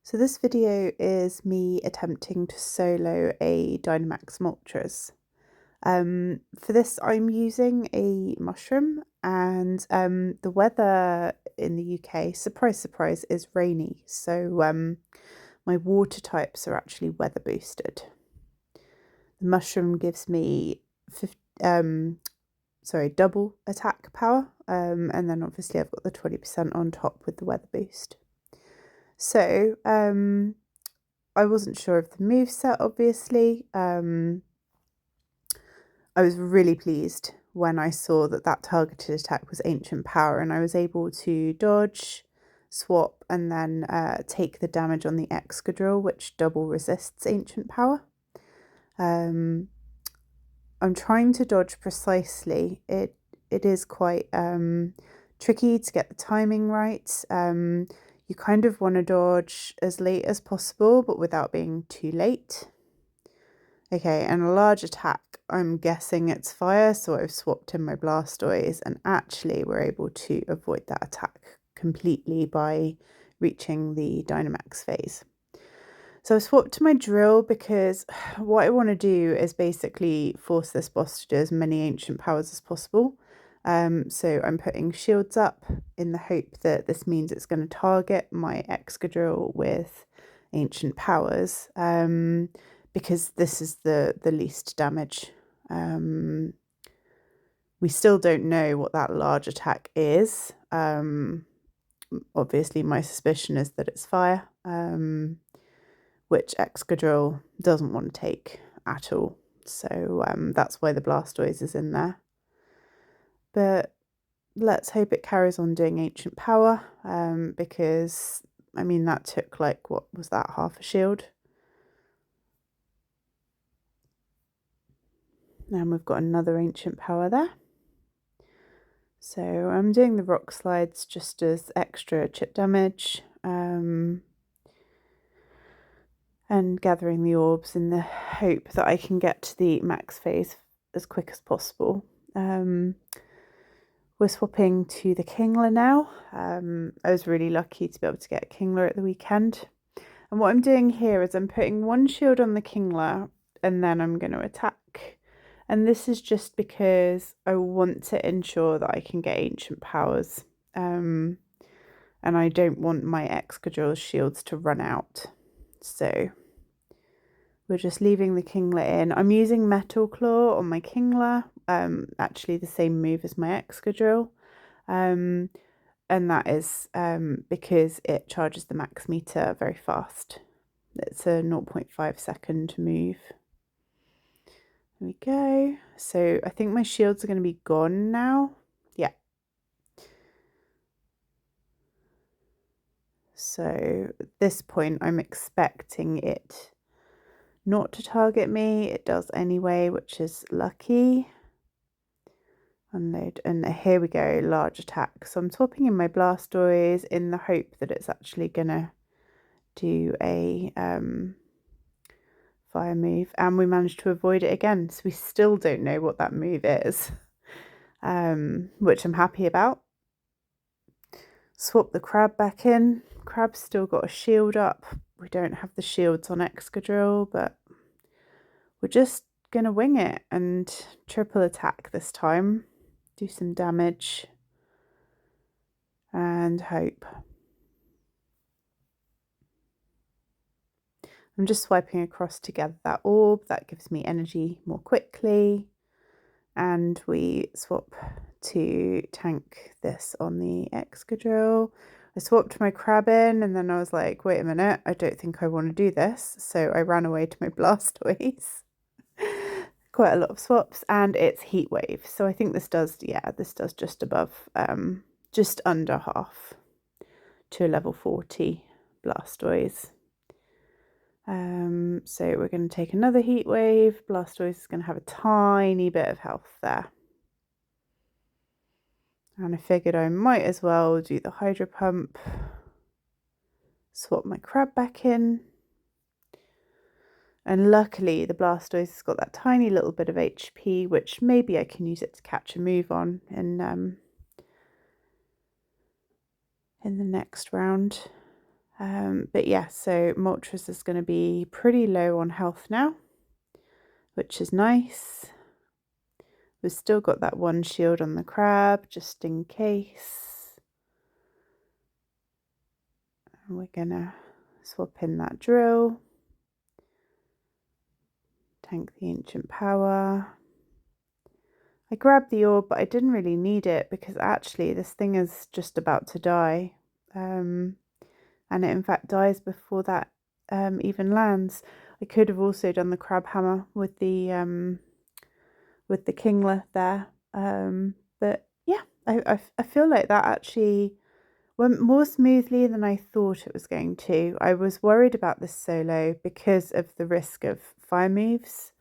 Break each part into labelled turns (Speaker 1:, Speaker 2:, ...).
Speaker 1: So this video is me attempting to solo a Dynamax Moltres. For this I'm using a mushroom and the weather in the UK, surprise surprise, is rainy. So my water types are actually weather boosted. The mushroom gives me double attack power, and then obviously I've got the 20% on top with the weather boost. So I wasn't sure of the moveset, obviously. I was really pleased when I saw that targeted attack was Ancient Power, and I was able to dodge, swap, and then take the damage on the Excadrill, which double resists Ancient Power. I'm trying to dodge precisely. It is quite tricky to get the timing right. You kind of want to dodge as late as possible, but without being too late. Okay, and a large attack, I'm guessing it's fire, so I've swapped in my Blastoise, and actually we're able to avoid that attack completely by reaching the Dynamax phase. So I swapped to my drill because what I want to do is basically force this boss to do as many ancient powers as possible. So I'm putting shields up in the hope that this means it's going to target my Excadrill with ancient powers, because this is the least damage. We still don't know what that large attack is. Obviously my suspicion is that it's fire, which Excadrill doesn't want to take at all. So that's why the Blastoise is in there. But let's hope it carries on doing Ancient Power, because, I mean, that took like, what was that, half a shield? And we've got another Ancient Power there. So I'm doing the rock slides just as extra chip damage, and gathering the orbs in the hope that I can get to the max phase as quick as possible. We're swapping to the Kingler now. I was really lucky to be able to get a Kingler at the weekend. And what I'm doing here is I'm putting one shield on the Kingler and then I'm going to attack. And this is just because I want to ensure that I can get ancient powers. And I don't want my Excadrill's shields to run out. So we're just leaving the Kingler in. I'm using Metal Claw on my Kingler, actually the same move as my Excadrill. And that is because it charges the max meter very fast. It's a 0.5 second move. There we go. So I think my shields are going to be gone now. Yeah. So at this point I'm expecting it not to target me. It does anyway, which is lucky. Unload, and here we go, large attack. So I'm swapping in my Blastoise in the hope that it's actually gonna do a fire move, and we managed to avoid it again. So we still don't know what that move is, which I'm happy about. Swap the Crab back in. Crab's still got a shield up. We don't have the shields on Excadrill, but we're just gonna wing it and triple attack this time. Do some damage and hope. I'm just swiping across to gather that orb. That gives me energy more quickly. And we swap to tank this on the Excadrill. I swapped my Crab in and then I was like, wait a minute, I don't think I want to do this. So I ran away to my Blastoise. Quite a lot of swaps, and it's Heat Wave. So I think this does, yeah, this does just above, just under half to a level 40 Blastoise. So we're going to take another Heat Wave. Blastoise is going to have a tiny bit of health there. And I figured I might as well do the Hydro Pump. Swap my Crab back in. And luckily the Blastoise has got that tiny little bit of HP, which maybe I can use it to catch a move on in the next round. But yeah, so Moltres is going to be pretty low on health now, which is nice. We've still got that one shield on the crab, just in case. And we're going to swap in that drill. Tank the ancient power. I grabbed the orb, but I didn't really need it because actually this thing is just about to die. And it in fact dies before that even lands. I could have also done the crab hammer with the kingler there. But yeah, I feel like that actually went more smoothly than I thought it was going to. I was worried about this solo because of the risk of fire moves.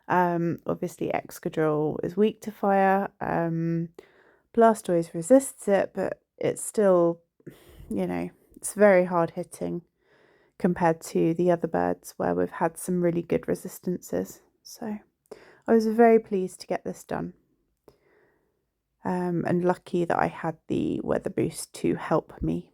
Speaker 1: Obviously Excadrill is weak to fire. Blastoise resists it, but it's still, it's very hard hitting compared to the other birds where we've had some really good resistances. So I was very pleased to get this done. And lucky that I had the weather boost to help me